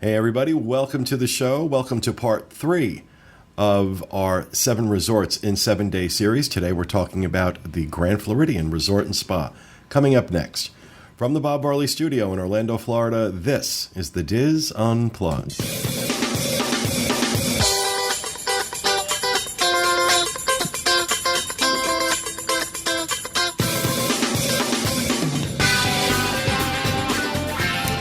Hey everybody, welcome to the show. Welcome to part 3 of our 7 resorts in 7-day series. Today we're talking about the Grand Floridian Resort and Spa. Coming up next, from the Bob Varley Studio in Orlando, Florida, this is the Diz Unplugged.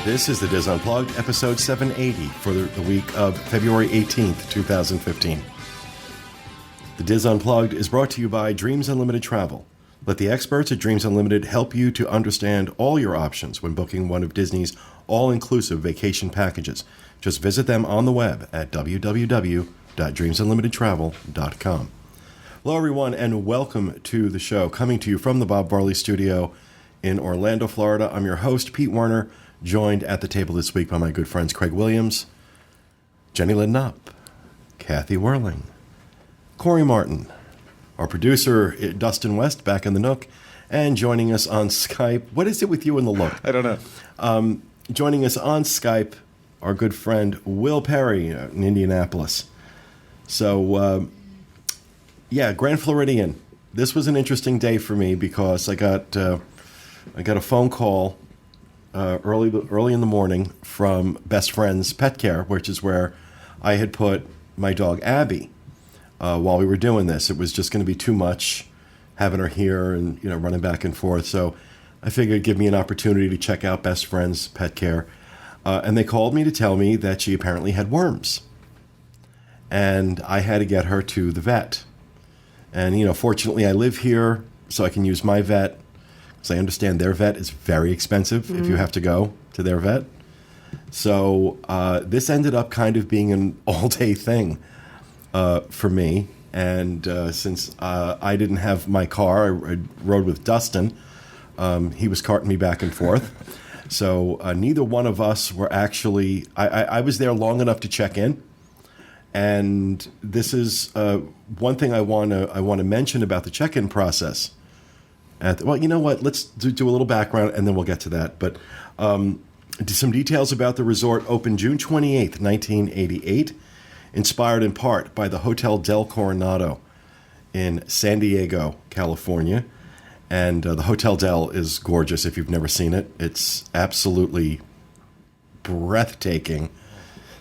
This is the Diz Unplugged, episode 780 for the week of February 18th, 2015. The Diz Unplugged is brought to you by Dreams Unlimited Travel. Let the experts at Dreams Unlimited help you to understand all your options when booking one of Disney's all-inclusive vacation packages. Just visit them on the web at www.dreamsunlimitedtravel.com. Hello, everyone, and welcome to the show. Coming to you from the Bob Varley Studio in Orlando, Florida. I'm your host, Pete Werner, joined at the table this week by my good friends Craig Williams, Jenny Lynn Knopp, Kathy Whirling, Corey Martin, our producer Dustin West back in the Nook, and joining us on Skype. What is it with you and the look? I don't know. Joining us on Skype, our good friend Will Perry in Indianapolis. So, Grand Floridian. This was an interesting day for me because I got a phone call early in the morning from Best Friends Pet Care, which is where I had put my dog Abby while we were doing this. It was just going to be too much having her here and running back and forth. So I figured it'd give me an opportunity to check out Best Friends Pet Care. And they called me to tell me that she apparently had worms. And I had to get her to the vet. And, fortunately I live here, so I can use my vet. So I understand their vet is very expensive if you have to go to their vet. So this ended up kind of being an all-day thing for me. And since I didn't have my car, I rode with Dustin. He was carting me back and forth. So neither one of us were actually... I was there long enough to check in. And this is one thing I want to mention about the check-in process. Well, you know what? Let's do a little background, and then we'll get to that. But some details about the resort opened June 28th, 1988, inspired in part by the Hotel Del Coronado in San Diego, California. And the Hotel Del is gorgeous if you've never seen it. It's absolutely breathtaking.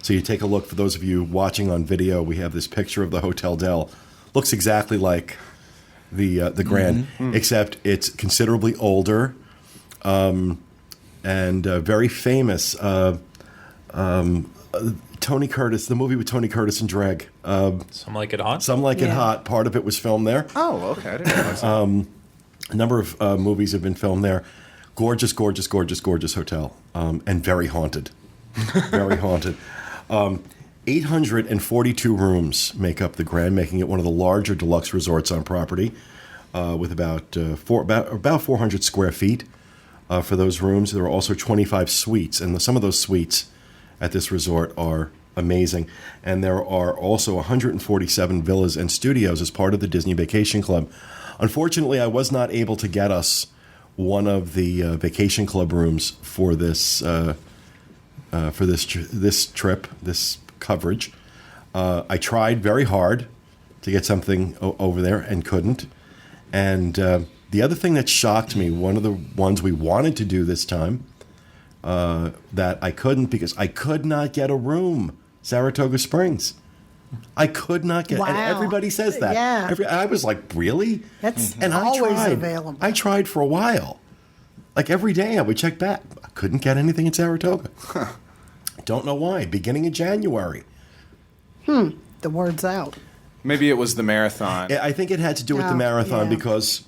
So you take a look. For those of you watching on video, we have this picture of the Hotel Del. Looks exactly like the Grand, except it's considerably older, and very famous. Tony Curtis, the movie with Tony Curtis and Dreg. Some Like It Hot? Some Like It Hot. Part of it was filmed there. Oh, okay. I didn't realize that. A number of movies have been filmed there. Gorgeous, gorgeous, gorgeous, gorgeous hotel, and very haunted. Very haunted. 842 rooms make up the Grand, making it one of the larger deluxe resorts on property, with about 400 square feet for those rooms. There are also 25 suites, and some of those suites at this resort are amazing. And there are also 147 villas and studios as part of the Disney Vacation Club. Unfortunately, I was not able to get us one of the Vacation Club rooms for this trip, this coverage. I tried very hard to get something over there and couldn't. And the other thing that shocked me, one of the ones we wanted to do this time, that I couldn't because I could not get a room, Saratoga Springs. I could not get, and everybody says that. Yeah. I was like, really? That's and always available. I tried for a while. Like every day I would check back. I couldn't get anything in Saratoga. Don't know why. Beginning of January. The word's out. Maybe it was the marathon. I think it had to do with the marathon because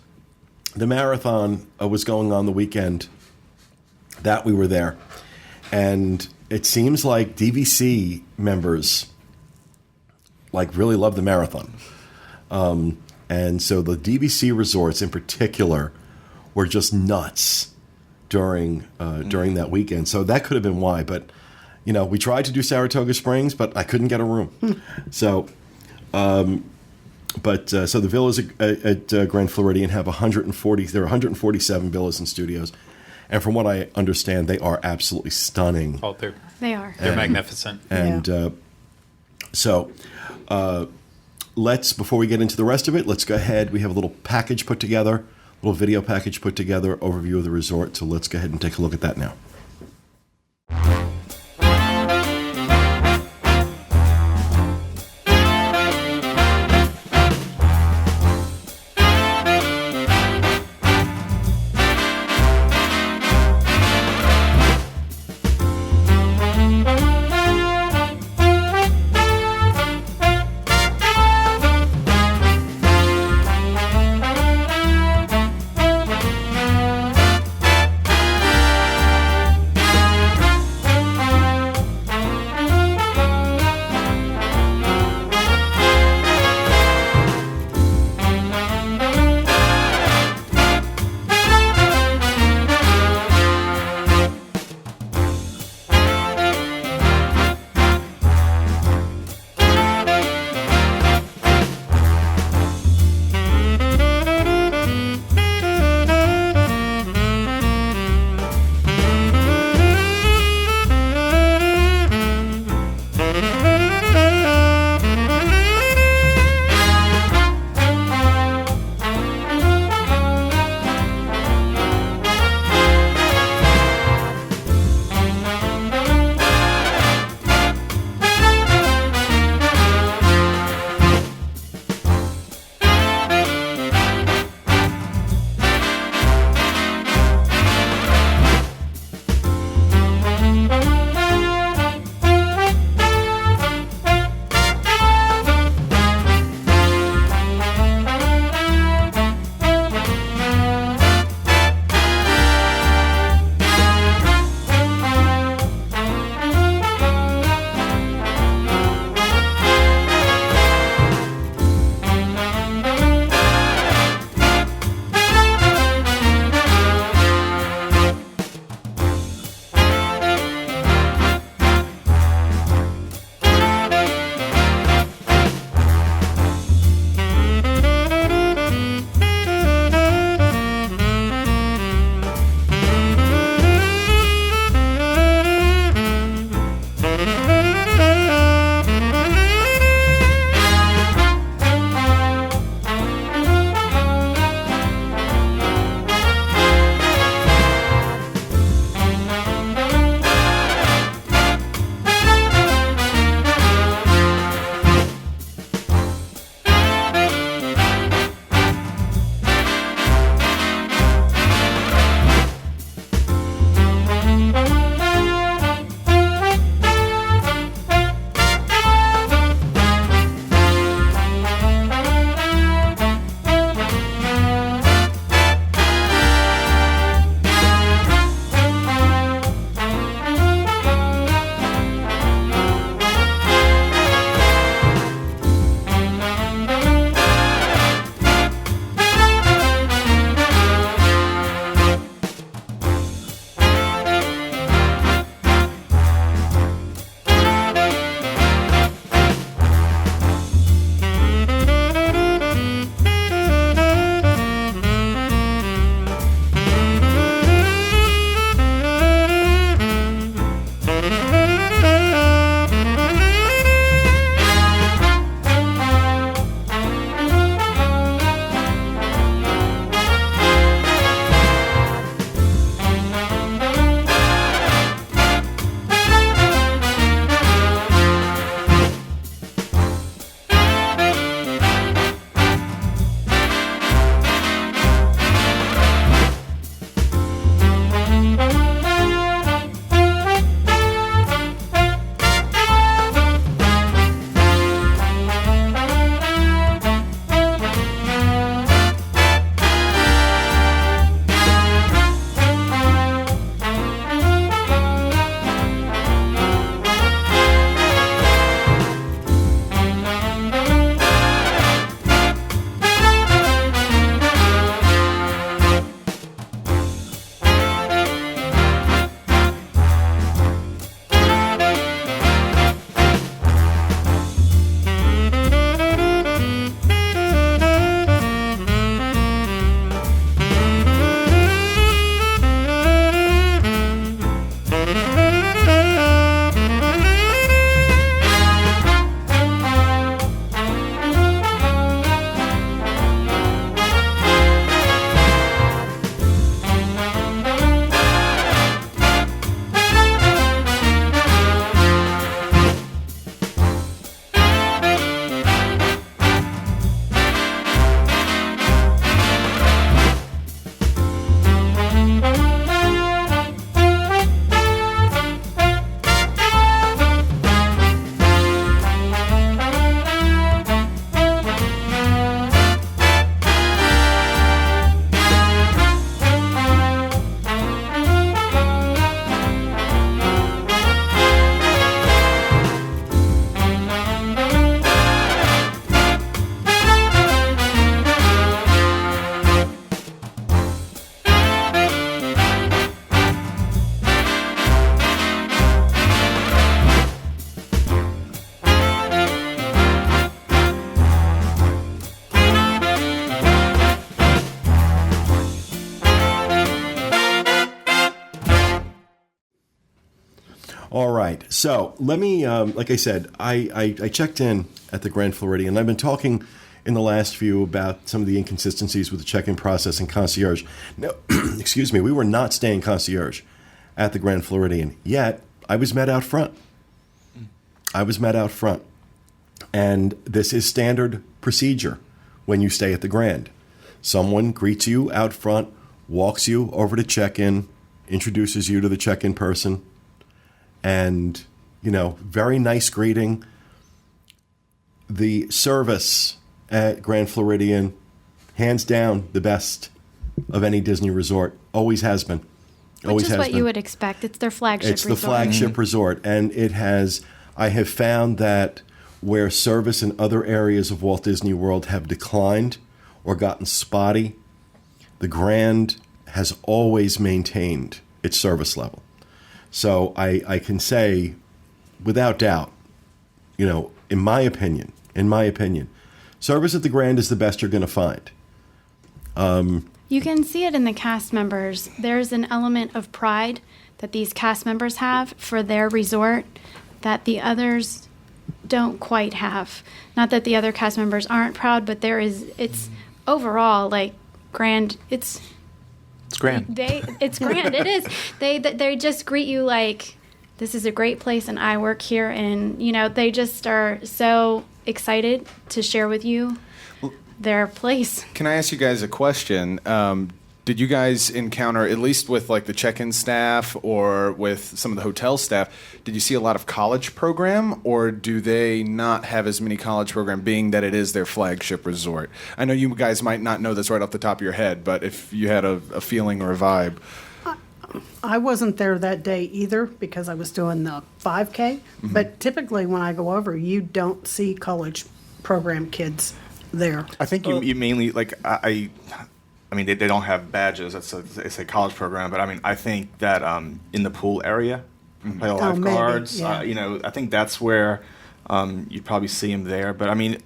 the marathon was going on the weekend that we were there. And it seems like DVC members really love the marathon. And so the DVC resorts in particular were just nuts during that weekend. So that could have been why. But, we tried to do Saratoga Springs, but I couldn't get a room. So the villas at Grand Floridian have 147 villas and studios. And from what I understand, they are absolutely stunning. Oh, They are. they're magnificent. And so before we get into the rest of it, let's go ahead. We have a little package put together, a little video package put together, overview of the resort. So let's go ahead and take a look at that now. All right. So let me, like I said, I checked in at the Grand Floridian. I've been talking in the last few about some of the inconsistencies with the check-in process and concierge. No, excuse me, we were not staying concierge at the Grand Floridian, yet I was met out front. And this is standard procedure when you stay at the Grand. Someone greets you out front, walks you over to check-in, introduces you to the check-in person, and, very nice greeting. The service at Grand Floridian, hands down, the best of any Disney resort. Always has been. Which is what you would expect. It's their flagship resort. It's the flagship resort. And I have found that where service in other areas of Walt Disney World have declined or gotten spotty, the Grand has always maintained its service level. So I can say, without doubt, in my opinion, service at the Grand is the best you're going to find. You can see it in the cast members. There's an element of pride that these cast members have for their resort that the others don't quite have. Not that the other cast members aren't proud, but it's overall like Grand. It's grand. It's grand. It is. They just greet you like, this is a great place and I work here, and they just are so excited to share with you their place. Can I ask you guys a question? Did you guys encounter, at least with like the check-in staff or with some of the hotel staff, did you see a lot of college program, or do they not have as many college program, being that it is their flagship resort? I know you guys might not know this right off the top of your head, but if you had a feeling or a vibe. I wasn't there that day either because I was doing the 5K. Mm-hmm. But typically when I go over, you don't see college program kids there. I think you mainly, like, I mean, they don't have badges. It's a college program. But, I mean, I think that in the pool area, play lifeguards, yeah. I think that's where you'd probably see them there. But, I mean,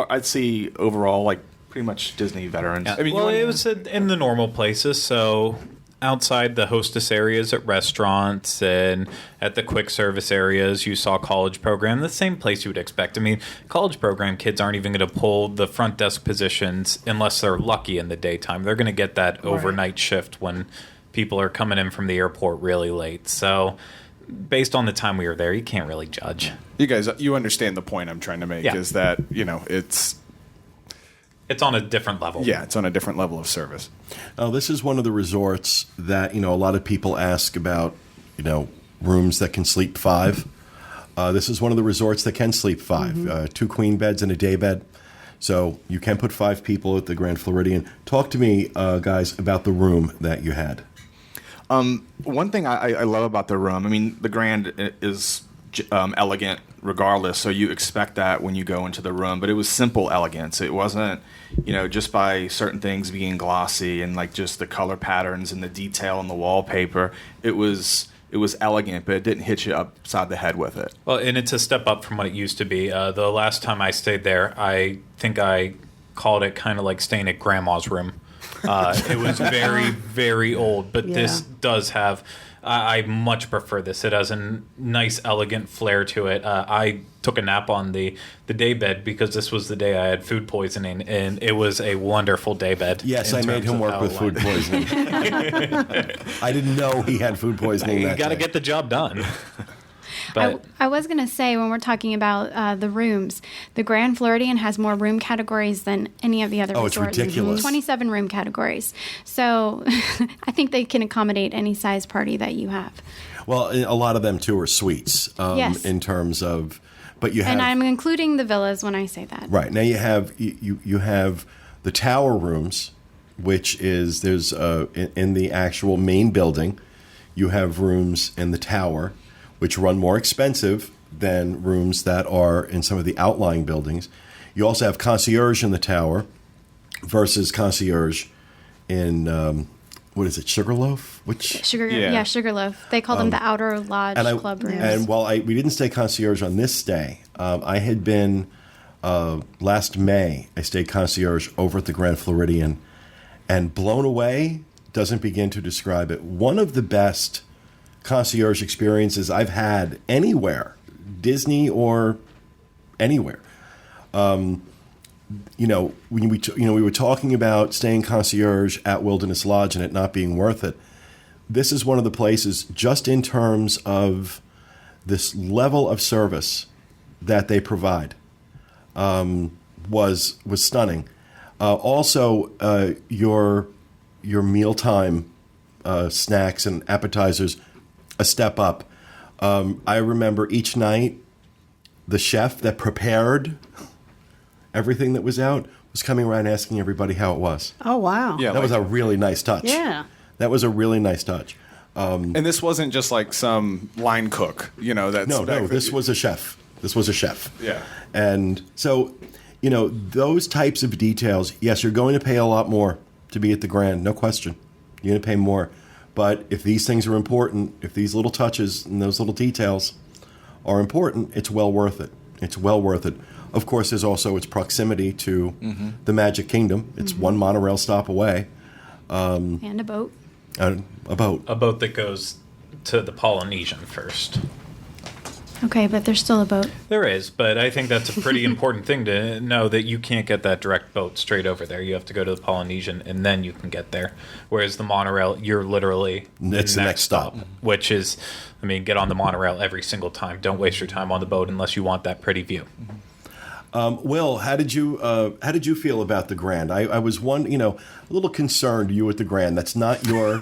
I'd see overall, like, pretty much Disney veterans. Yeah. I mean, it was in the normal places, so outside the hostess areas at restaurants and at the quick service areas, you saw college program, the same place you would expect. I mean, college program kids aren't even going to pull the front desk positions unless they're lucky in the daytime. They're going to get that overnight shift when people are coming in from the airport really late. So based on the time we were there, you can't really judge. You guys, you understand the point I'm trying to make, is that, it's on a different level. Yeah, it's on a different level of service. This is one of the resorts that, a lot of people ask about, rooms that can sleep 5. This is one of the resorts that can sleep 5. Mm-hmm. 2 queen beds and a day bed. So you can put 5 people at the Grand Floridian. Talk to me, guys, about the room that you had. One thing I love about the room, I mean, the Grand is elegant regardless, so you expect that when you go into the room, but it was simple elegance. It wasn't, just by certain things being glossy and like just the color patterns and the detail on the wallpaper. It was elegant, but it didn't hit you upside the head with it. Well, and it's a step up from what it used to be. The last time I stayed there, I think I called it kind of like staying at grandma's room. It was very, very old, but this does have... I much prefer this. It has a nice, elegant flair to it. I took a nap on the day bed because this was the day I had food poisoning, and it was a wonderful day bed. Yes, I made him work with food poisoning. I didn't know he had food poisoning that day. You got to get the job done. But I was going to say, when we're talking about the rooms, the Grand Floridian has more room categories than any of the other resorts. It's ridiculous. 27 room categories. So I think they can accommodate any size party that you have. Well, a lot of them, too, are suites yes. in terms of... But you have, and I'm including the villas when I say that. Right. Now you have the tower rooms, which is there's in the actual main building, you have rooms in the tower, which run more expensive than rooms that are in some of the outlying buildings. You also have concierge in the tower versus concierge in, what is it, Sugarloaf? Sugarloaf. They call them the Outer Lodge Club rooms. And while we didn't stay concierge on this stay, I had been, last May, I stayed concierge over at the Grand Floridian, and blown away doesn't begin to describe it. One of the best concierge experiences I've had anywhere, Disney or anywhere. You know, when we were talking about staying concierge at Wilderness Lodge and it not being worth it. This is one of the places, just in terms of this level of service that they provide, was stunning. Also, your mealtime snacks and appetizers, a step up. I remember each night, the chef that prepared everything that was out was coming around asking everybody how it was. Oh, wow. Yeah. That was a really nice touch. Yeah. That was a really nice touch. And this wasn't just like some line cook, you know. No, this was a chef. This was a chef. Yeah. And so, you know, those types of details, yes, you're going to pay a lot more to be at the Grand, no question. You're going to pay more. But if these things are important, if these little touches and those little details are important, it's well worth it. It's well worth it. Of course, there's also its proximity to the Magic Kingdom. It's one monorail stop away. And a boat. A boat. A boat that goes to the Polynesian first. Okay, but there's still a boat. There is, but I think that's a pretty important thing to know, that you can't get that direct boat straight over there. You have to go to the Polynesian and then you can get there. Whereas the monorail, you're literally It's the next stop. which is, I mean, get on the monorail every single time. Don't waste your time on the boat unless you want that pretty view. Will, how did you feel about the Grand? I was a little concerned you at the Grand. That's not your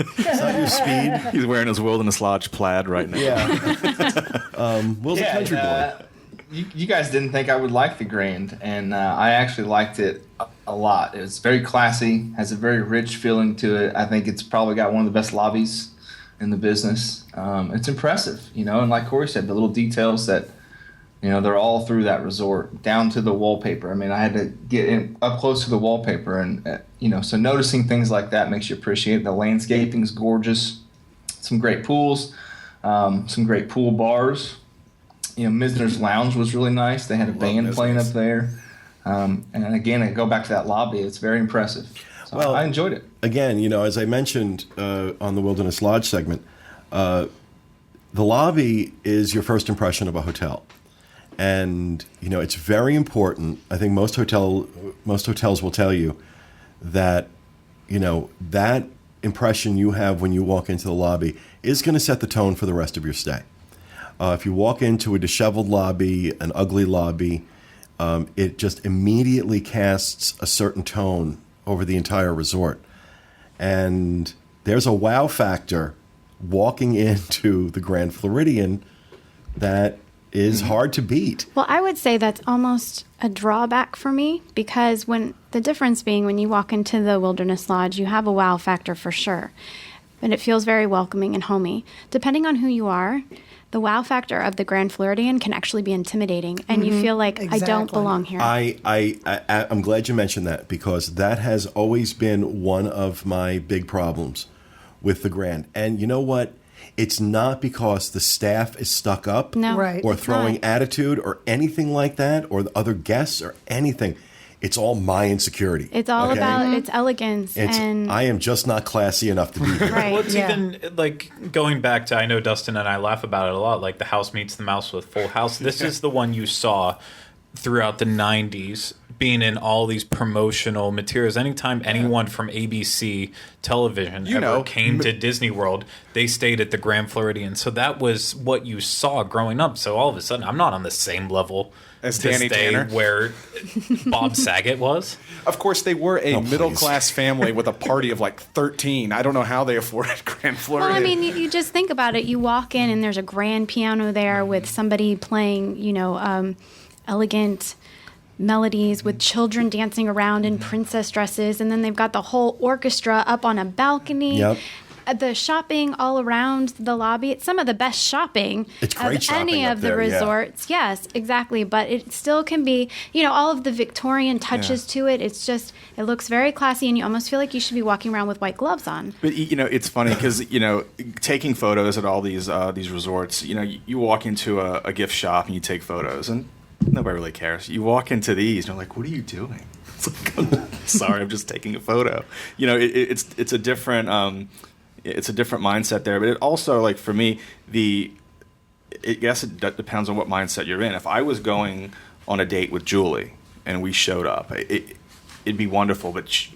speed. He's wearing his Wilderness Lodge plaid right now. Yeah. Will's a country boy. You guys didn't think I would like the Grand, and I actually liked it a lot. It's very classy, has a very rich feeling to it. I think it's probably got one of the best lobbies in the business. It's impressive, and like Corey said, the little details that. They're all through that resort, down to the wallpaper. I mean, I had to get up close to the wallpaper, and so noticing things like that makes you appreciate it. The landscaping's gorgeous, some great pools, some great pool bars. Visitor's Lounge was really nice. They had a band playing up there, and again, I go back to that lobby. It's very impressive. So Well, I enjoyed it. Again, as I mentioned on the Wilderness Lodge segment, the lobby is your first impression of a hotel. And it's very important. I think most hotels will tell you that that impression you have when you walk into the lobby is going to set the tone for the rest of your stay. If you walk into a disheveled lobby, an ugly lobby, it just immediately casts a certain tone over the entire resort. And there's a wow factor walking into the Grand Floridian that is hard to beat. Well, I would say that's almost a drawback for me, because when you walk into the Wilderness Lodge, you have a wow factor for sure. And it feels very welcoming and homey. Depending on who you are, the wow factor of the Grand Floridian can actually be intimidating, and you feel like, I don't Exactly. belong here. I'm glad you mentioned that, because that has always been one of my big problems with the Grand. And you know what? It's not because the staff is stuck up No. Right. or It's throwing not. attitude or anything like that, or the other guests or anything. It's all my insecurity. It's all okay? about its elegance. and I am just not classy enough to be here. right. Well, it's Yeah. even like going back to, I know Dustin and I laugh about it a lot, like the House Meets the Mouse with Full House. This is the one you saw throughout the 90s being in all these promotional materials. Anytime anyone from ABC television came to Disney World, they stayed at the Grand Floridian. So that was what you saw growing up. So all of a sudden, I'm not on the same level As this Danny day Tanner. where Bob Saget was. Of course, they were a Oh, please. middle-class family with a party of like 13. I don't know how they afforded Grand Well, Floridian. I mean, you just think about it. You walk in and there's a grand piano there with somebody playing, elegant melodies with children dancing around in princess dresses, and then they've got the whole orchestra up on a balcony. Yep. The shopping all around the lobby, it's some of the best shopping It's great of shopping any up of the there, yeah. resorts. Yes, exactly. But it still can be, all of the Victorian touches to it. It's just, it looks very classy, and you almost feel like you should be walking around with white gloves on. But it's funny because taking photos at all these resorts, you walk into a gift shop and you take photos, and nobody really cares. You walk into these, and you're like, "What are you doing?" It's like, "Sorry, I'm just taking a photo." It's a different it's a different mindset there. But it also, like for me, I guess it depends on what mindset you're in. If I was going on a date with Julie and we showed up, it'd be wonderful. But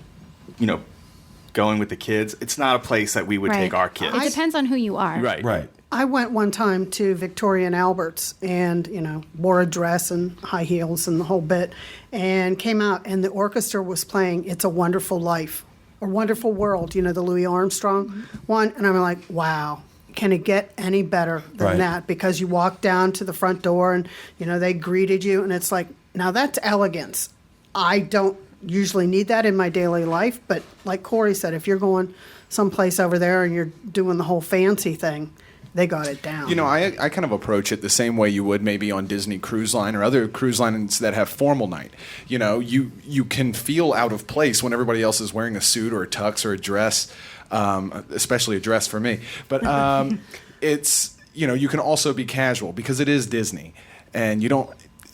going with the kids, it's not a place that we would take our kids. It depends on who you are. Right. I went one time to Victoria and Albert's and, wore a dress and high heels and the whole bit, and came out and the orchestra was playing It's a Wonderful Life or Wonderful World, the Louis Armstrong one. And I'm like, wow, can it get any better than that? Because you walk down to the front door and, they greeted you, and it's like, now that's elegance. I don't usually need that in my daily life, but like Corey said, if you're going someplace over there and you're doing the whole fancy thing, they got it down. I kind of approach it the same way you would maybe on Disney Cruise Line or other cruise lines that have formal night. You can feel out of place when everybody else is wearing a suit or a tux or a dress, especially a dress for me. But it's, you can also be casual because it is Disney, and you don't.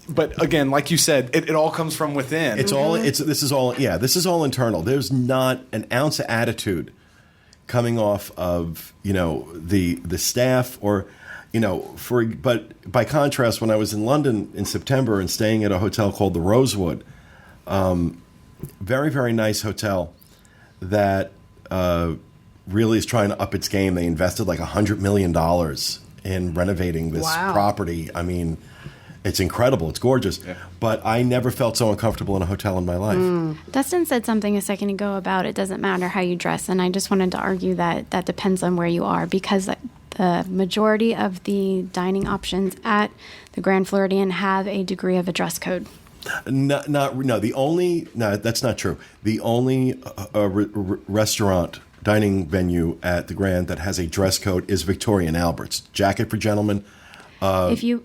But again, like you said, it all comes from within. This is all internal. There's not an ounce of attitude coming off of the staff or but by contrast, when I was in London in September and staying at a hotel called the Rosewood, very, very nice hotel that really is trying to up its game. They invested like $100 million in renovating this property. I mean, it's incredible. It's gorgeous. Yeah. But I never felt so uncomfortable in a hotel in my life. Dustin said something a second ago about it doesn't matter how you dress. And I just wanted to argue that depends on where you are, because the majority of the dining options at the Grand Floridian have a degree of a dress code. That's not true. The only restaurant dining venue at the Grand that has a dress code is Victoria and Albert's. Jacket for gentlemen. But if you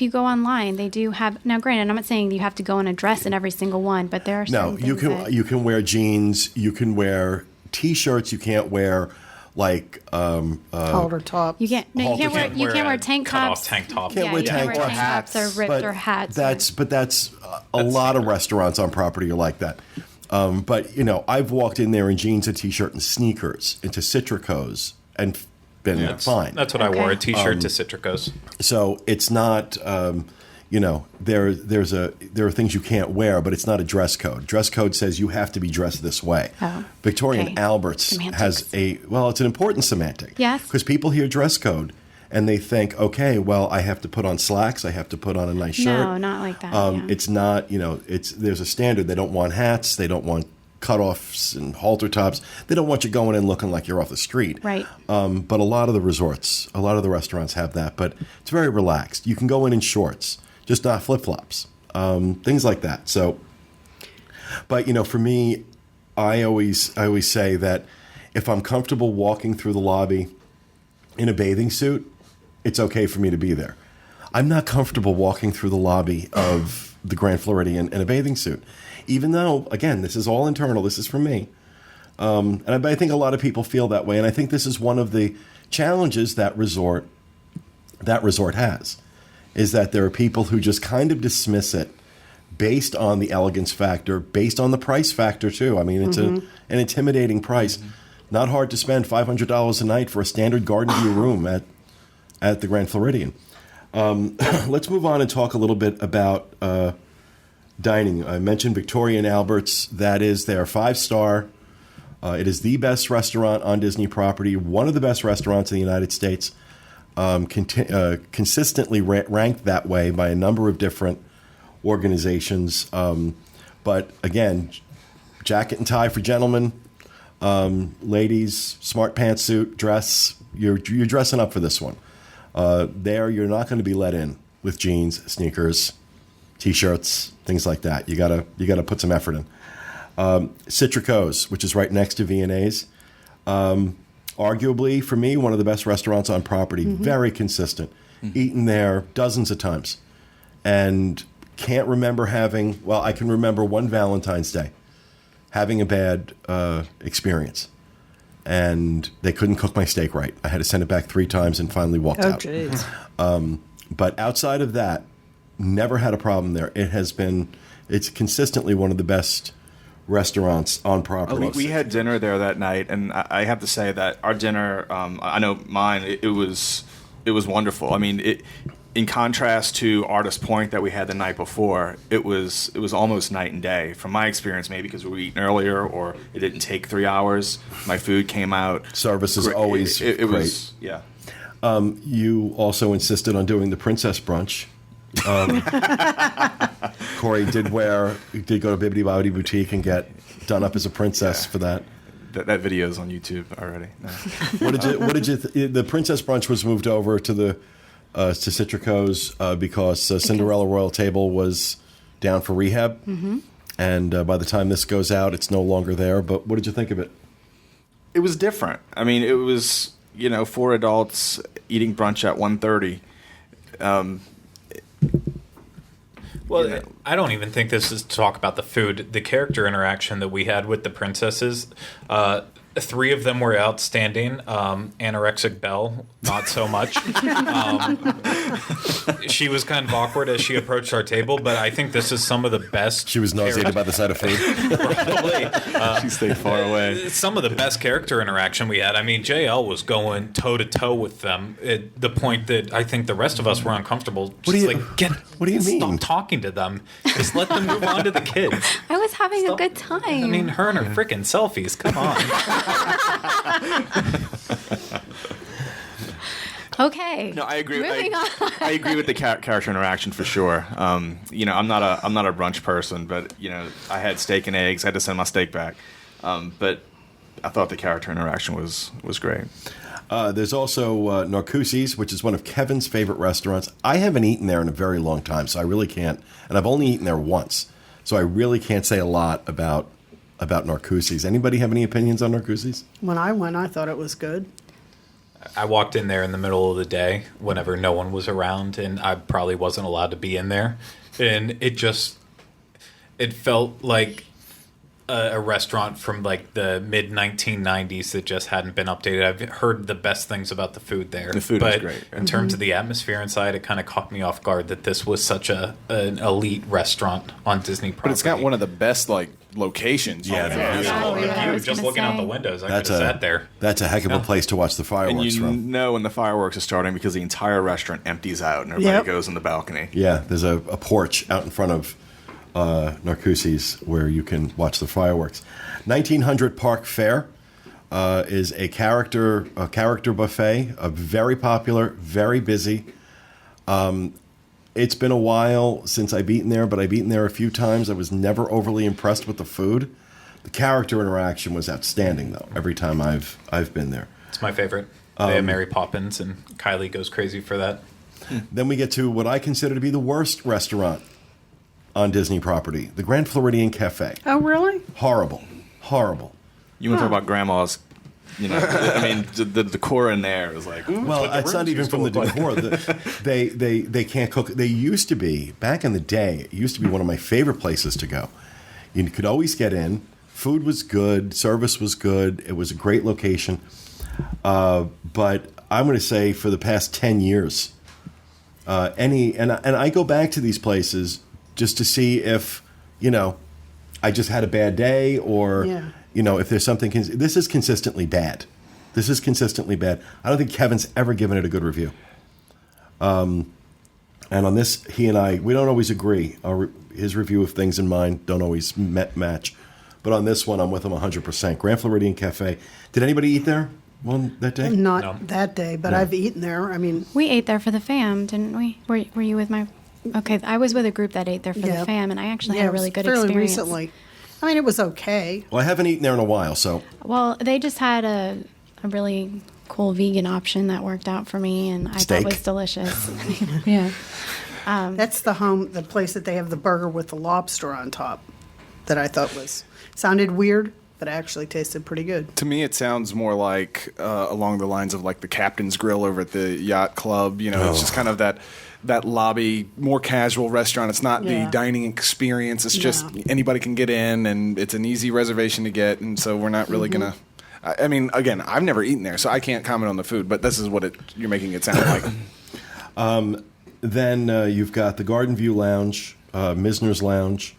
go online, they do have. Now, granted, I'm not saying you have to go in a dress in every single one, but there are certain things you can wear jeans, you can wear T-shirts, you can't wear like halter tops. You can't wear tank tops. Tank top. Can't wear tank tops or ripped or hats. That's a lot of restaurants on property are like that. But I've walked in there in jeans, a T-shirt, and sneakers into Citricos and been fine. That's what I wore, a T-shirt to Citricos. So it's not, there are things you can't wear, but it's not a dress code. Dress code says you have to be dressed this way. Oh, Victoria and Albert's has it's an important semantic. Yes. Because people hear dress code and they think, okay, well, I have to put on slacks, I have to put on a nice shirt. No, not like that. It's not, there's a standard. They don't want hats, they don't want cutoffs and halter tops. They don't want you going in looking like you're off the street. Right. But a lot of the resorts, a lot of the restaurants have that. But it's very relaxed. You can go in shorts, just not flip-flops, things like that. So, but for me, I always say that if I'm comfortable walking through the lobby in a bathing suit, it's okay for me to be there. I'm not comfortable walking through the lobby of the Grand Floridian in a bathing suit. Even though, again, this is all internal, this is from me. And I think a lot of people feel that way. And I think this is one of the challenges that resort has, is that there are people who just kind of dismiss it based on the elegance factor, based on the price factor, too. I mean, it's an intimidating price. Not hard to spend $500 a night for a standard garden view room at the Grand Floridian. Let's move on and talk a little bit about dining. I mentioned Victoria and Albert's. That is their 5-star. It is the best restaurant on Disney property, one of the best restaurants in the United States, consistently ranked that way by a number of different organizations. But again, jacket and tie for gentlemen, ladies, smart pantsuit, dress. You're dressing up for this one. There, you're not going to be let in with jeans, sneakers, T-shirts, things like that. You gotta put some effort in. Citricos, which is right next to V&A's, arguably for me one of the best restaurants on property. Very consistent. Eaten there dozens of times, and can't remember having. Well, I can remember one Valentine's Day having a bad experience, and they couldn't cook my steak right. I had to send it back 3 times and finally walked out. But outside of that, never had a problem there. It's consistently one of the best restaurants on property. We had dinner there that night, and I have to say that our dinner, I know mine, it was wonderful. I mean, in contrast to Artist Point that we had the night before, it was almost night and day. From my experience, maybe because we were eating earlier or it didn't take 3 hours. My food came out. Service is always it great. Was, yeah. You also insisted on doing the princess brunch. Corey did go to Bibbidi Bobbidi Boutique and get done up as a princess for that. That video is on YouTube already. No. The princess brunch was moved over to the to Citrico's because Cinderella Royal Table was down for rehab, and by the time this goes out, it's no longer there. But what did you think of it? It was different. I mean, it was 4 adults eating brunch at 1:30. Well, I don't even think this is to talk about the food. The character interaction that we had with the princesses, 3 of them were outstanding. Anorexic Belle, not so much. She was kind of awkward as she approached our table, but I think this is some of the best. She was nauseated by the sight of food. Probably. She stayed far away. Some of the best character interaction we had. I mean, JL was going toe-to-toe with them at the point that I think the rest of us were uncomfortable. What do you mean? Stop talking to them. Just let them move on to the kids. I was having a good time. I mean, her and her freaking selfies. Come on. Okay. No, I agree. Moving on. I agree with the character interaction for sure. I'm not a brunch person, but I had steak and eggs. I had to send my steak back, but I thought the character interaction was great. There's also Narcoossee's, which is one of Kevin's favorite restaurants. I haven't eaten there in a very long time, so I really can't. And I've only eaten there once, so I really can't say a lot about Narcoossee's. Anybody have any opinions on Narcoossee's? When I went, I thought it was good. I walked in there in the middle of the day whenever no one was around, and I probably wasn't allowed to be in there. And it felt like a restaurant from like the mid 1990s that just hadn't been updated. I've heard the best things about the food there. The food is great. In terms of the atmosphere inside, it kind of caught me off guard that this was such an elite restaurant on Disney property. But it's got one of the best the locations. view. I was Just gonna looking out say. the windows, I could have sat there. That's a heck of a place to watch the And fireworks from. when the fireworks are starting because the entire restaurant empties out and everybody goes in the balcony. Yeah, there's a porch out in front of Narcoossee's where you can watch the fireworks. 1900 Park Fair is a character buffet, very popular, very busy. It's been a while since I've eaten there, but I've eaten there a few times. I was never overly impressed with the food. The character interaction was outstanding, though, every time I've been there. It's my favorite. They have Mary Poppins, and Kylie goes crazy for that. Then we get to what I consider to be the worst restaurant on Disney property, the Grand Floridian Cafe. Oh, really? Horrible. You want to talk about grandma's? I mean, the decor in there is like. Well, it's not even from the decor. They can't cook. They used to be, back in the day, it used to be one of my favorite places to go. You could always get in. Food was good. Service was good. It was a great location. But I'm going to say for the past 10 years, and I go back to these places just to see if, I just had a bad day or, if there's something. This is consistently bad. I don't think Kevin's ever given it a good review. And on this, he and I, we don't always agree. His review of things and mine don't always match. But on this one, I'm with him 100%. Grand Floridian Cafe. Did anybody eat there that day? Not that day, but I've eaten there. I mean, We ate there for the fam, didn't we? Were you with my... Okay, I was with a group that ate there for the fam, and I actually had a really good fairly experience. recently. I mean, it was okay. Well, I haven't eaten there in a while, so. Well, they just had a really cool vegan option that worked out for me, and I Steak? thought was delicious. Yeah. That's the place that they have the burger with the lobster on top that I thought sounded weird, but actually tasted pretty good. To me, it sounds more like along the lines of like the Captain's Grill over at the yacht club. It's just kind of that lobby, more casual restaurant. It's not the dining experience. It's just anybody can get in, and it's an easy reservation to get. And so we're not really gonna. I mean, again, I've never eaten there, so I can't comment on the food. But this is what you're making it sound like. Then you've got the Garden View Lounge, Misner's Lounge.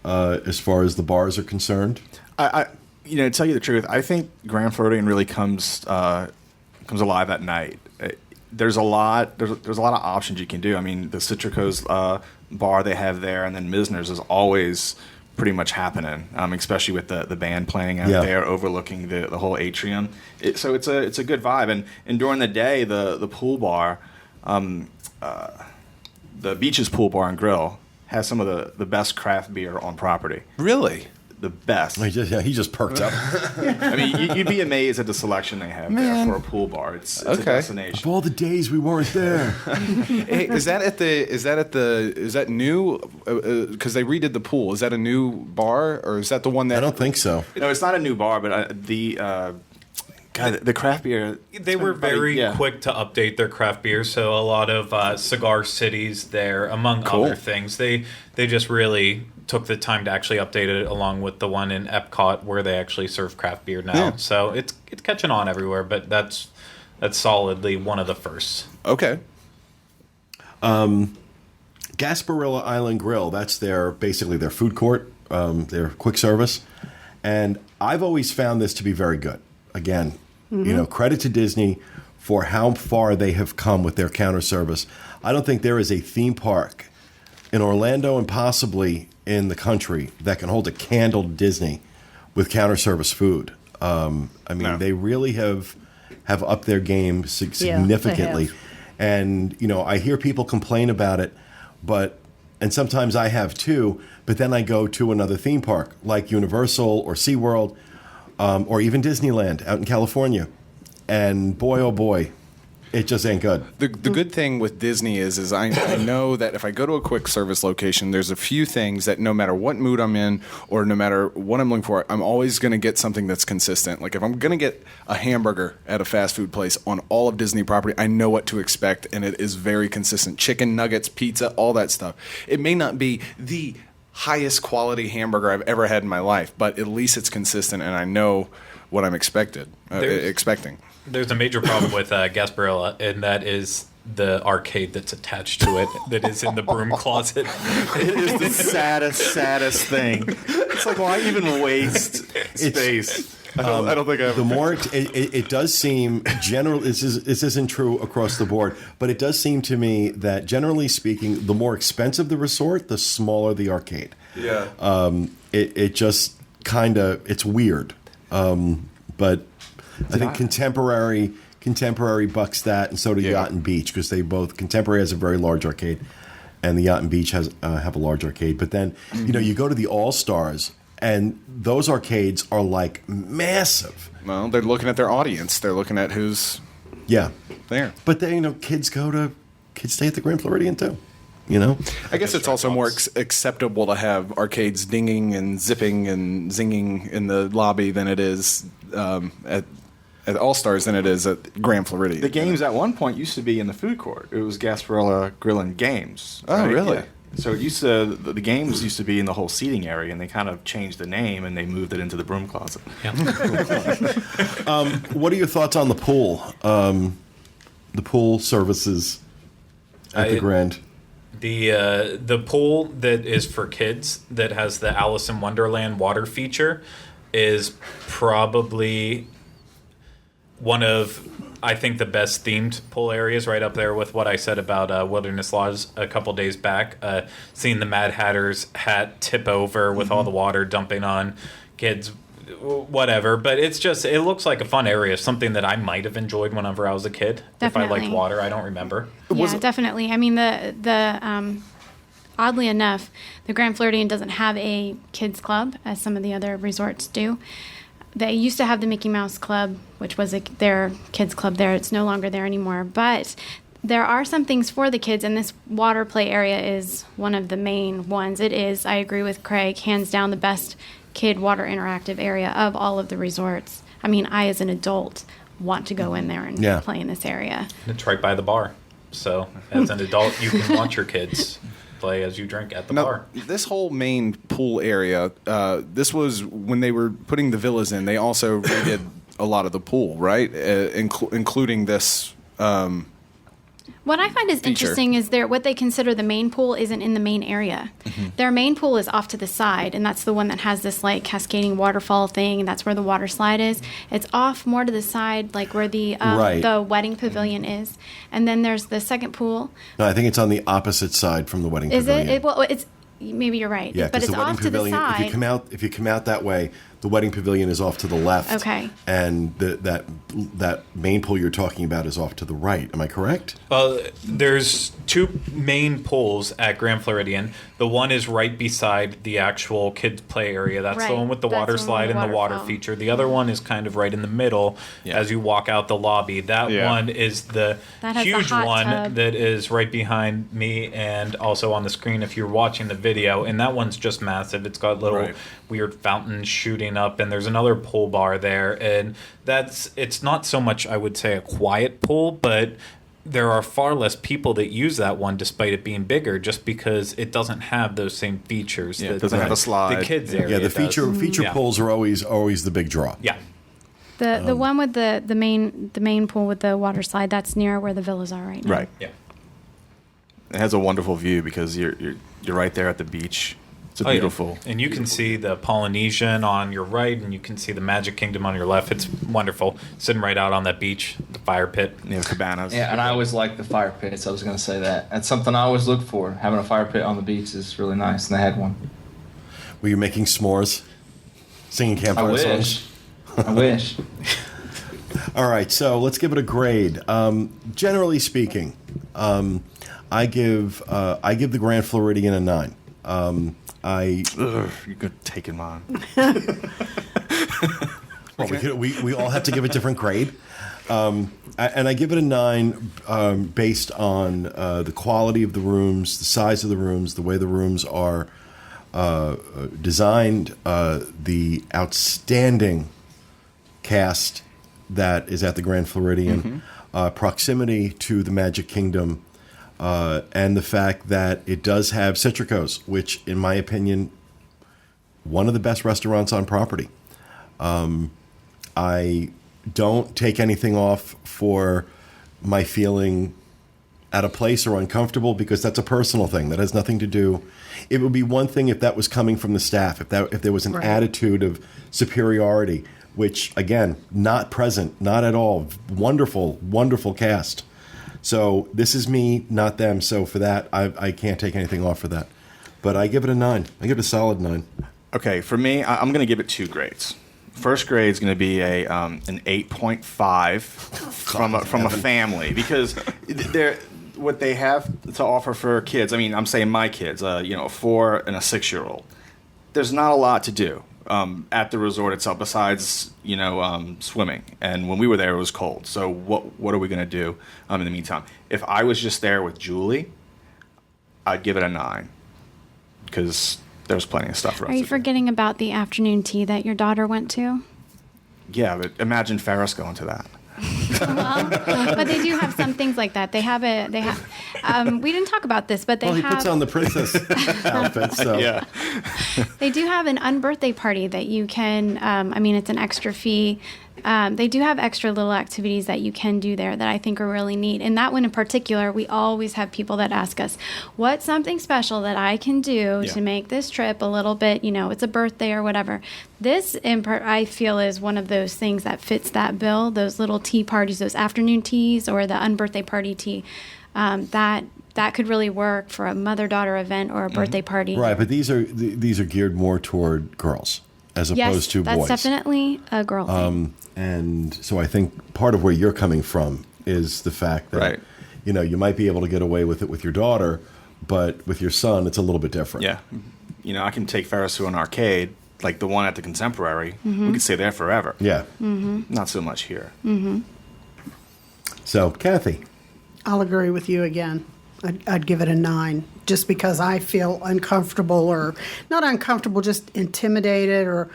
as far as the bars are concerned. To tell you the truth, I think Grand Floridian really comes alive at night. There's a lot of options you can do. I mean, the Citrico's bar they have there, and then Misner's is always pretty much happening, especially with the band playing out there overlooking the whole atrium. So it's a good vibe. And during the day, the pool bar, the Beaches Pool Bar and Grill has some of the best craft beer on property. Really? The best. He just perked up. I mean, you'd be amazed at the selection they have there for a pool bar. It's a Of destination. all the days we weren't there. Hey, is that new? Because they redid the pool. Is that a new bar, or is that the one that? I don't think so. No, it's not a new bar, but the craft beer. They were very quick to update their craft beer, so a lot of cigar cities there, among other things. They just really took the time to actually update it, along with the one in Epcot where they actually serve craft beer now. Yeah. So it's catching on everywhere, but that's solidly one of the firsts. Okay. Gasparilla Island Grill, that's basically their food court, their quick service. And I've always found this to be very good. Again, credit to Disney for how far they have come with their counter service. I don't think there is a theme park in Orlando and possibly in the country that can hold a candle to Disney with counter service food. They really have upped their game significantly. they have. And, I hear people complain about it, and sometimes I have too, but then I go to another theme park like Universal or SeaWorld, or even Disneyland out in California. And boy, oh boy, it just ain't good. The good thing with Disney is I know that if I go to a quick service location, there's a few things that no matter what mood I'm in or no matter what I'm looking for, I'm always going to get something that's consistent. Like if I'm going to get a hamburger at a fast food place on all of Disney property, I know what to expect, and it is very consistent. Chicken, nuggets, pizza, all that stuff. It may not be the highest quality hamburger I've ever had in my life, but at least it's consistent, and I know what I'm expecting. There's a major problem with Gasparilla, and that is the arcade that's attached to it that is in the broom closet. It is the saddest thing. It's like, why even waste space? I don't think I ever. The more it does seem general. This isn't true across the board, but it does seem to me that generally speaking, the more expensive the resort, the smaller the arcade. Yeah. It just it's weird, but I think Contemporary bucks that, and so do Yacht and Beach, because Contemporary has a very large arcade, and the Yacht and Beach have a large arcade. But then you go to the All Stars, and those arcades are like massive. Well, they're looking at their audience. They're looking at who's there. But then kids stay at the Grand Floridian too. I guess it's also more acceptable to have arcades dinging and zipping and zinging in the lobby than it is at All Stars than it is at Grand Floridian. The games at one point used to be in the food court. It was Gasparilla Grill and Games. Oh, right? really? Yeah. So the games used to be in the whole seating area, and they kind of changed the name and they moved it into the broom closet. Yeah. What are your thoughts on the pool? The pool services at the Grand. The pool that is for kids that has the Alice in Wonderland water feature is probably one of, I think, the best themed pool areas, right up there with what I said about Wilderness Lodge a couple days back. Seeing the Mad Hatter's hat tip over with all the water dumping on kids, whatever. But it looks like a fun area, something that I might have enjoyed whenever I was a kid. Definitely. If I liked water, I don't remember. Yeah, definitely. I mean, the oddly enough, the Grand Floridian doesn't have a kids club as some of the other resorts do. They used to have the Mickey Mouse Club, which was their kids club there. It's no longer there anymore. But there are some things for the kids, and this water play area is one of the main ones. It is, I agree with Craig, hands down the best kid water interactive area of all of the resorts. I mean, I as an adult want to go in there and play in this area. It's right by the bar. So as an adult, you can watch your kids play as you drink at the bar. This whole main pool area, this was when they were putting the villas in, they also redid a lot of the pool, right? Including this. What I find is interesting is what they consider the main pool isn't in the main area. Their main pool is off to the side, and that's the one that has this like cascading waterfall thing, and that's where the water slide is. It's off more to the side, like where the wedding pavilion is. And then there's the second pool. No, I think it's on the opposite side from the wedding Is pavilion. it? Well, it's maybe you're right. Yeah, but it's the wedding off to the pavilion, side. if you come out that way, the wedding pavilion is off to the left. Okay. And that main pool you're talking about is off to the right. Am I correct? Well, there's two main pools at Grand Floridian. The one is right beside the actual kids' play area. That's the Right. one with the That's water the one slide with and the the water waterfall. feature. The other one is kind of right in the middle as you walk out the lobby. That one is the That has the huge hot one tub. that is right behind me and also on the screen if you're watching the video. And that one's just massive. It's got little weird fountains shooting up, and there's another pool bar there. And it's not so much, I would say, a quiet pool, but there are far less people that use that one despite it being bigger just because it doesn't have those same features. Yeah, it doesn't have a slide. The kids area Yeah, the does. feature pools are always the big draw. Yeah. The one with the main pool with the water slide, that's near where the villas are right now. Right. Yeah. It has a wonderful view because you're right there at the beach. It's a beautiful. And you can see the Polynesian on your right, and you can see the Magic Kingdom on your left. It's wonderful. Sitting right out on that beach, the fire pit. Cabanas. Yeah, and I always like the fire pits. I was going to say that. That's something I always look for. Having a fire pit on the beach is really nice, and they had one. Were you making s'mores? Singing I campfire wish. songs? I wish. All right, so let's give it a grade. Generally speaking, I give the Grand Floridian a 9. You're taking mine. Well, we all have to give a different grade. And I give it a 9 based on the quality of the rooms, the size of the rooms, the way the rooms are designed, the outstanding cast that is at the Grand Floridian, proximity to the Magic Kingdom, and the fact that it does have Citrico's, which, in my opinion, one of the best restaurants on property. I don't take anything off for my feeling out of place or uncomfortable because that's a personal thing. That has nothing to do. It would be one thing if that was coming from the staff, if there was an attitude of superiority, which, again, not present, not at all. Wonderful, wonderful cast. So this is me, not them. So for that, I can't take anything off for that. But I give it a 9. I give it a solid 9. Okay, for me, I'm going to give it 2 grades. First grade is going to be an 8.5 from a family because what they have to offer for kids. I mean, I'm saying my kids, a 4 and a 6-year-old. There's not a lot to do at the resort itself besides swimming. And when we were there, it was cold. So what are we going to do in the meantime? If I was just there with Julie, I'd give it a 9 because there's plenty of stuff for us Are to you do. forgetting about the afternoon tea that your daughter went to? Yeah, but imagine Ferris going to that. But they do have some things like that. We didn't talk about this, but Well, he puts on the princess outfit, so. Yeah. They do have an unbirthday party that you can, it's an extra fee. They do have extra little activities that you can do there that I think are really neat. And that one in particular, we always have people that ask us, what's something special that I can do to make this trip a little bit, it's a birthday or whatever. This, I feel, is one of those things that fits that bill, those little tea parties, those afternoon teas or the unbirthday party tea. That could really work for a mother-daughter event or a birthday party. Right, but these are geared more toward girls as opposed to boys. Yes, that's definitely a girl thing. And so I think part of where you're coming from is the fact that, you might be able to get away with it with your daughter, but with your son, it's a little bit different. Yeah. I can take Ferris to an arcade, like the one at the Contemporary. We could stay there forever. Yeah. Not so much here. So, Kathy. I'll agree with you again. I'd give it a 9 just because I feel uncomfortable or not uncomfortable, just intimidated or,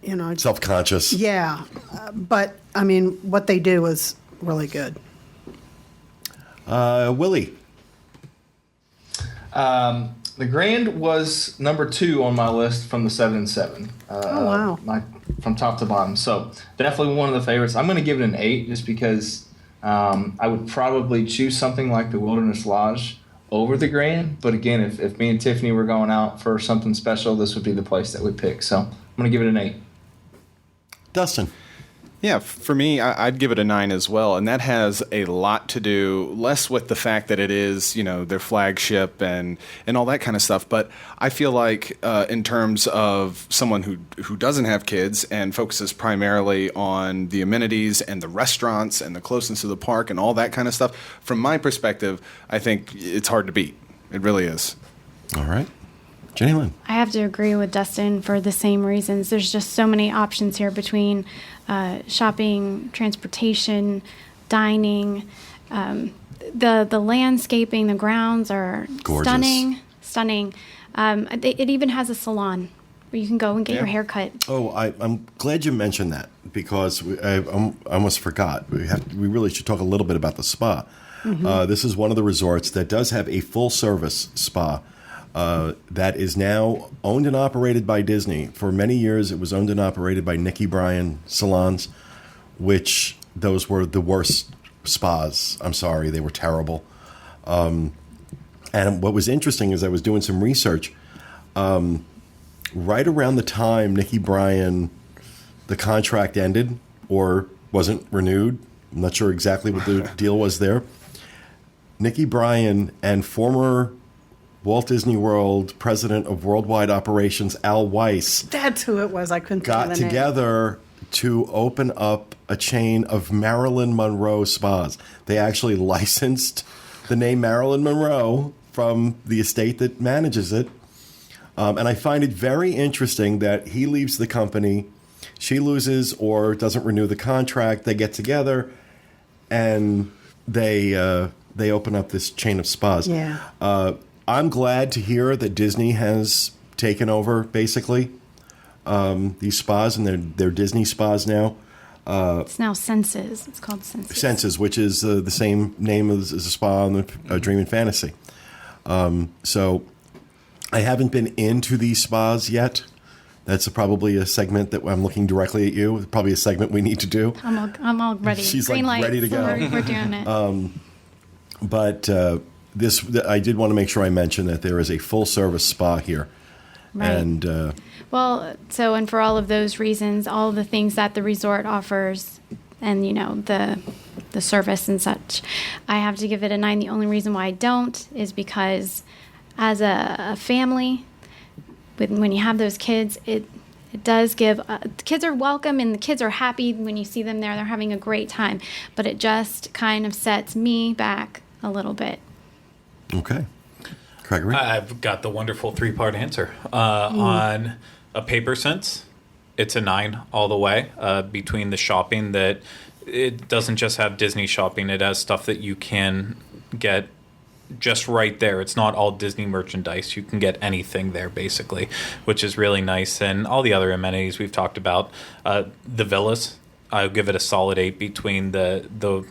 Self-conscious. Yeah. But, what they do is really good. Willie. The Grand was number 2 on my list from the 7 and 7. Oh, wow. From top to bottom. So definitely one of the favorites. I'm going to give it an 8 just because I would probably choose something like the Wilderness Lodge over the Grand. But again, if me and Tiffany were going out for something special, this would be the place that we'd pick. So I'm going to give it an 8. Dustin. Yeah, for me, I'd give it a 9 as well, and that has a lot to do less with the fact that it is, their flagship and all that kind of stuff. But I feel like in terms of someone who doesn't have kids and focuses primarily on the amenities and the restaurants and the closeness of the park and all that kind of stuff, from my perspective, I think it's hard to beat. It really is. All right. Jenny Lynn. I have to agree with Dustin for the same reasons. There's just so many options here between shopping, transportation, dining. The landscaping, the grounds are gorgeous. Stunning. It even has a salon where you can go and get your hair cut. Oh, I'm glad you mentioned that because I almost forgot. We really should talk a little bit about the spa. Mm-hmm. This is one of the resorts that does have a full-service spa. That is now owned and operated by Disney. For many years, it was owned and operated by Nicky Bryan salons, which those were the worst spas. I'm sorry, they were terrible. And what was interesting is I was doing some research. Right around the time Nicky Bryan, the contract ended or wasn't renewed, I'm not sure exactly what the deal was there. Nicky Bryan and former Walt Disney World president of worldwide operations, Al Weiss. That's who it was. I couldn't think of got the name. together to open up a chain of Marilyn Monroe spas. They actually licensed the name Marilyn Monroe from the estate that manages it. And I find it very interesting that he leaves the company, she loses or doesn't renew the contract. They get together and they open up this chain of spas. Yeah. I'm glad to hear that Disney has taken over, basically, these spas, and they're Disney spas now. It's now Senses. It's called Senses. Senses, which is the same name as a spa on the Dream and Fantasy. So I haven't been into these spas yet. That's probably a segment that I'm looking directly at you. Probably a segment we need to do. I'm all ready. She's Green like lights. ready to go. We're doing it. But I did want to make sure I mentioned that there is a full-service spa here. Right. And and for all of those reasons, all of the things that the resort offers, and the service and such, I have to give it a 9. The only reason why I don't is because, as a family, when you have those kids, it does give. The kids are welcome and the kids are happy when you see them there. They're having a great time, but it just kind of sets me back a little bit. Okay. Gregory? I've got the wonderful 3-part answer. On a paper sense, it's a 9 all the way. Between the shopping, that it doesn't just have Disney shopping, it has stuff that you can get just right there. It's not all Disney merchandise. You can get anything there, basically, which is really nice. And all the other amenities we've talked about. The villas, I'll give it a solid 8 between the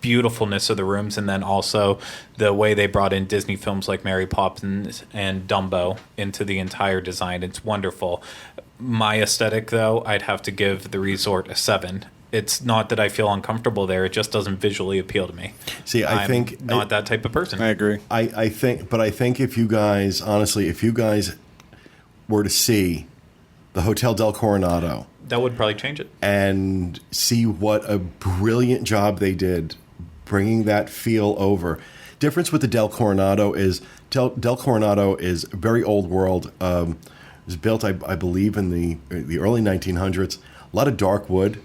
beautifulness of the rooms and then also the way they brought in Disney films like Mary Poppins and Dumbo into the entire design. It's wonderful. My aesthetic, though, I'd have to give the resort a 7. It's not that I feel uncomfortable there. It just doesn't visually appeal to me. See, I'm not that type of person. I agree. I think if you guys, honestly, were to see the Hotel Del Coronado, That would probably change it. and see what a brilliant job they did bringing that feel over. Difference with the Del Coronado is Del Coronado is very old world. It was built, I believe, in the early 1900s. A lot of dark wood.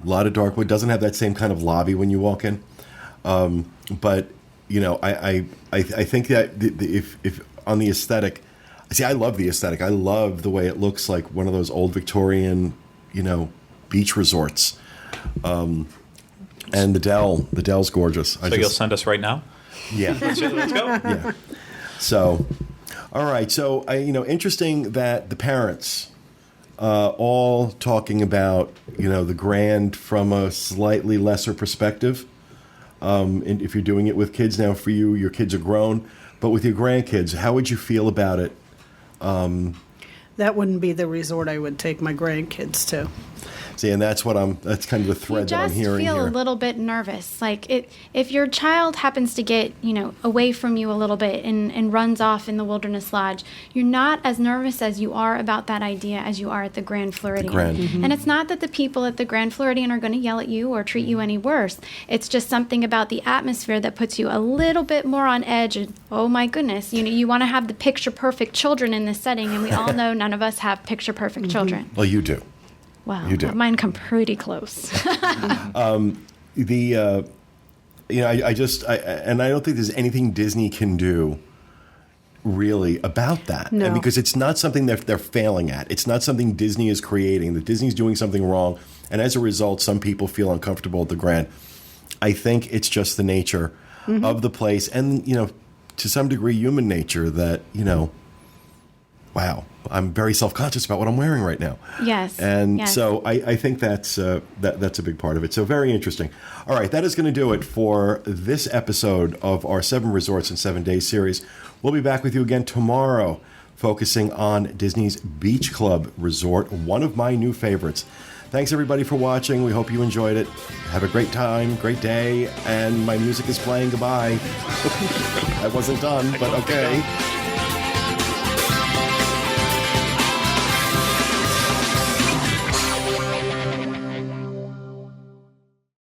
Doesn't have that same kind of lobby when you walk in. But I think that if on the aesthetic, see, I love the aesthetic. I love the way it looks like one of those old Victorian, beach resorts. And the Del's gorgeous. So you'll send us right now? Yeah. Let's go. Yeah. So, all right. So, interesting that the parents all talking about, the Grand from a slightly lesser perspective. And if you're doing it with kids now, for you, your kids are grown, but with your grandkids, how would you feel about it? That wouldn't be the resort I would take my grandkids to. See, and that's that's kind of the thread that I'm hearing You just feel here. a little bit nervous. Like if your child happens to get, away from you a little bit and runs off in the Wilderness Lodge, you're not as nervous as you are about that idea as you are at the Grand Floridian. And it's not that the people at the Grand Floridian are going to yell at you or treat you any worse. It's just something about the atmosphere that puts you a little bit more on edge. And, oh my goodness, you want to have the picture-perfect children in this setting, and we all know none of us have picture-perfect children. Well, you do. Well, You do. mine come pretty close. And I don't think there's anything Disney can do really about that. No. And because it's not something that they're failing at. It's not something Disney is creating, that Disney's doing something wrong. And as a result, some people feel uncomfortable at the Grand. I think it's just the nature of the place and, to some degree, human nature that, wow, I'm very self-conscious about what I'm wearing right now. Yes. And yes. so I think that's a big part of it. So very interesting. All right, that is going to do it for this episode of our 7 Resorts in 7 Days series. We'll be back with you again tomorrow, focusing on Disney's Beach Club Resort, one of my new favorites. Thanks, everybody, for watching. We hope you enjoyed it. Have a great time, great day, and my music is playing. Goodbye. I wasn't done, but okay.